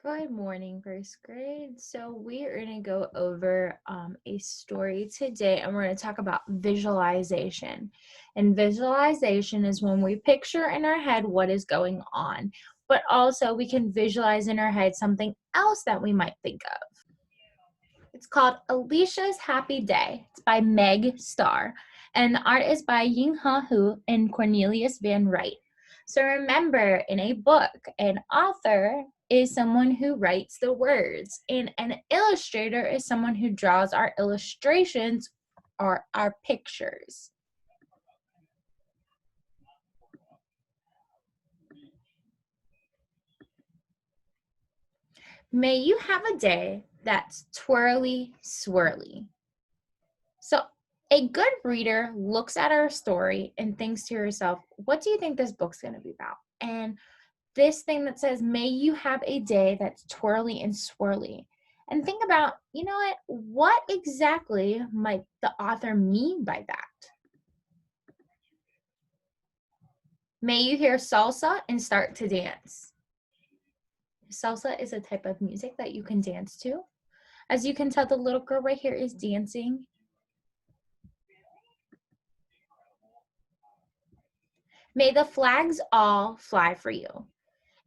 Good morning, first grade. So we are going to go over a story today, and we're going to talk about visualization. And visualization is when we picture in our head what is going on, but also we can visualize in our head something else that we might think of. It's called Alicia's Happy Day. It's by Meg Starr, and the art is by Ying Ha Hu and Cornelius Van Wright. So remember, in a book, an author is someone who writes the words, and an illustrator is someone who draws our illustrations or our pictures. May you have a day that's twirly swirly. So a good reader looks at our story and thinks to herself, what do you think this book's going to be about? And this thing that says, may you have a day that's twirly and swirly. And think about, what exactly might the author mean by that? May you hear salsa and start to dance. Salsa is a type of music that you can dance to. As you can tell, the little girl right here is dancing. May the flags all fly for you.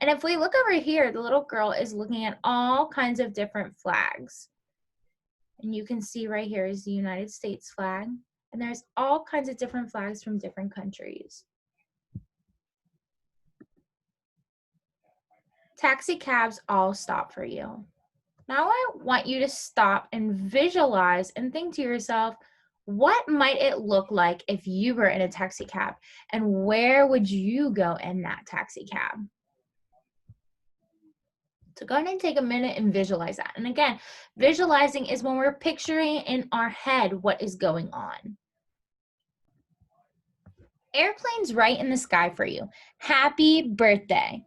And if we look over here, the little girl is looking at all kinds of different flags. And you can see right here is the United States flag. And there's all kinds of different flags from different countries. Taxi cabs all stop for you. Now I want you to stop and visualize and think to yourself, what might it look like if you were in a taxi cab? And where would you go in that taxi cab? So go ahead and take a minute and visualize that. And again, visualizing is when we're picturing in our head what is going on. Airplanes right in the sky for you. Happy birthday.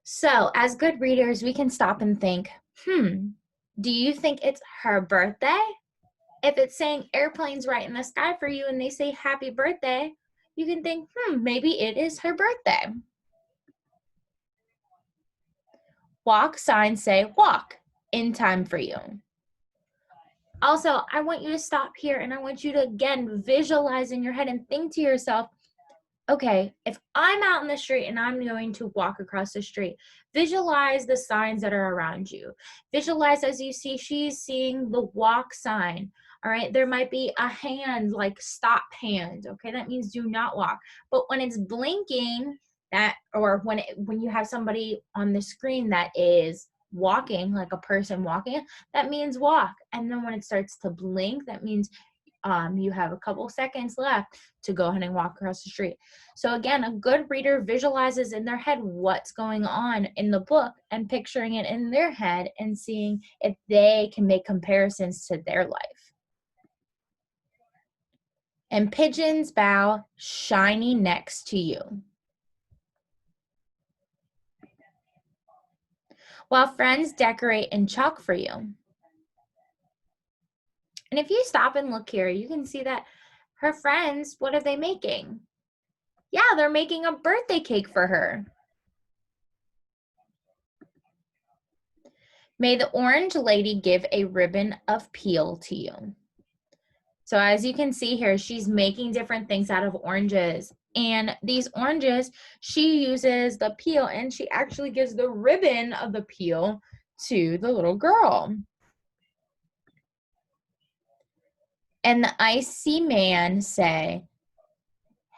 So as good readers, we can stop and think, do you think it's her birthday? If it's saying airplanes right in the sky for you and they say happy birthday, you can think, maybe it is her birthday. Walk signs say walk in time for you. Also, I want you to stop here and I want you to, again, visualize in your head and think to yourself, okay, if I'm out in the street and I'm going to walk across the street, visualize the signs that are around you. Visualize as you see, she's seeing the walk sign. All right, there might be a hand like stop hand. Okay, that means do not walk. But when it's blinking, or when you have somebody on the screen that is walking, like a person walking, that means walk. And then when it starts to blink, that means you have a couple seconds left to go ahead and walk across the street. So again, a good reader visualizes in their head what's going on in the book and picturing it in their head and seeing if they can make comparisons to their life. And pigeons bow shiny next to you. While friends decorate and chalk for you. And if you stop and look here, you can see that her friends, what are they making? Yeah, they're making a birthday cake for her. May the orange lady give a ribbon of peel to you. So as you can see here, she's making different things out of oranges. And these oranges, she uses the peel and she actually gives the ribbon of the peel to the little girl. And the icy man say,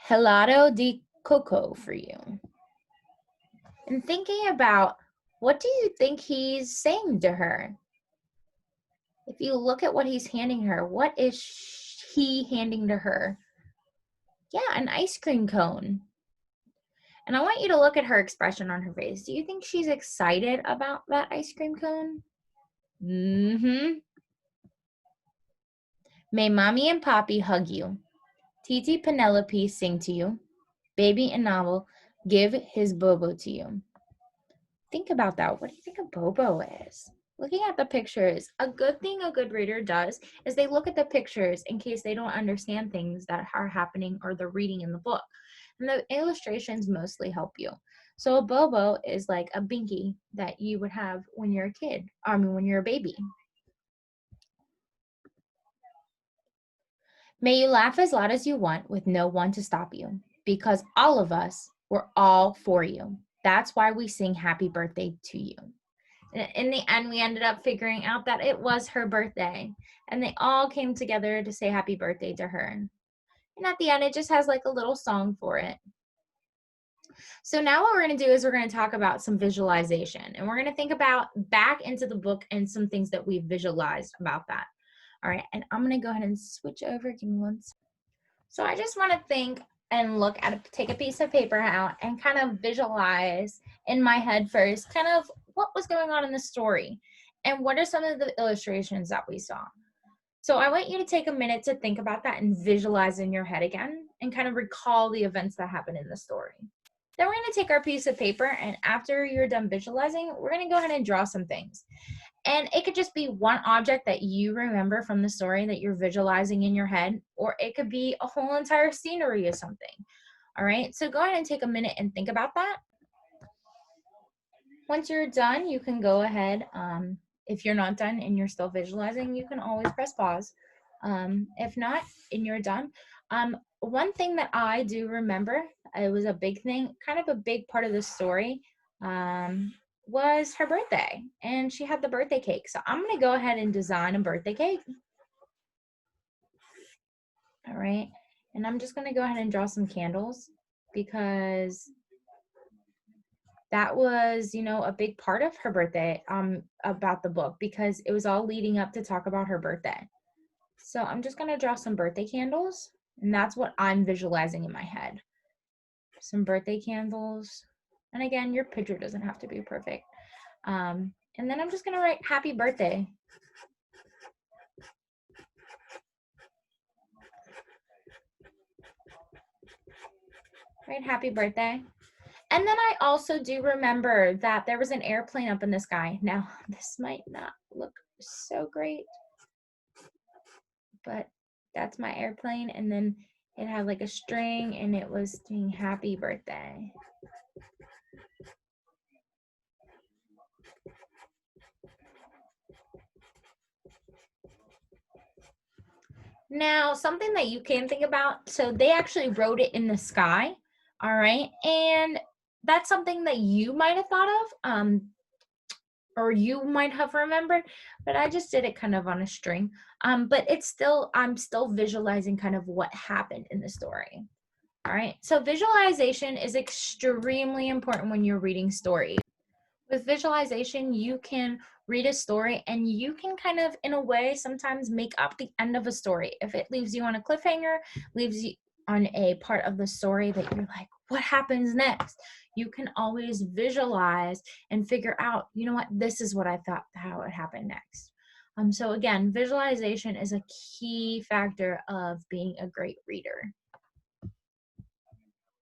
helado de coco for you. And thinking about, what do you think he's saying to her? If you look at what he's handing her, what is he handing to her? Yeah, an ice cream cone. And I want you to look at her expression on her face. Do you think she's excited about that ice cream cone? May Mommy and Poppy hug you. Titi Penelope sing to you. Baby and Novel give his Bobo to you. Think about that. What do you think a Bobo is? Looking at the pictures, a good thing a good reader does is they look at the pictures in case they don't understand things that are happening or they're reading in the book. And the illustrations mostly help you. So a bobo is like a binky that you would have when you're a kid, when you're a baby. May you laugh as loud as you want with no one to stop you, because all of us, we're all for you. That's why we sing happy birthday to you. In the end, we ended up figuring out that it was her birthday, and they all came together to say happy birthday to her. And at the end, it just has like a little song for it. So now what we're going to do is we're going to talk about some visualization, and we're going to think about back into the book and some things that we visualized about that. All right, and I'm going to go ahead and switch over. Give me one second. So I just want to think and look at it, take a piece of paper out and kind of visualize in my head first kind of what was going on in the story and what are some of the illustrations that we saw. So I want you to take a minute to think about that and visualize in your head again and kind of recall the events that happened in the story. Then we're going to take our piece of paper, and after you're done visualizing, we're going to go ahead and draw some things. And it could just be one object that you remember from the story that you're visualizing in your head, or it could be a whole entire scenery of something. All right, so go ahead and take a minute and think about that. Once you're done, you can go ahead. If you're not done and you're still visualizing, you can always press pause. If not, and you're done. One thing that I do remember, it was a big thing, kind of a big part of the story, was her birthday, and she had the birthday cake. So I'm going to go ahead and design a birthday cake. All right, and I'm just going to go ahead and draw some candles because that was, a big part of her birthday, about the book, because it was all leading up to talk about her birthday. So I'm just going to draw some birthday candles, and that's what I'm visualizing in my head. Some birthday candles. And again, your picture doesn't have to be perfect. And then I'm just going to write happy birthday. Right, happy birthday. And then I also do remember that there was an airplane up in the sky. Now, this might not look so great, but that's my airplane. And then it had like a string, and it was saying happy birthday. Now, something that you can think about, so they actually wrote it in the sky, all right? And that's something that you might have thought of, or you might have remembered, but I just did it kind of on a string. But I'm still visualizing kind of what happened in the story. All right, so visualization is extremely important when you're reading stories. With visualization, you can read a story and you can kind of, in a way, sometimes make up the end of a story. If it leaves you on a cliffhanger, leaves you on a part of the story that you're like, what happens next? You can always visualize and figure out, you know what, this is what I thought how it happened next. So again, visualization is a key factor of being a great reader.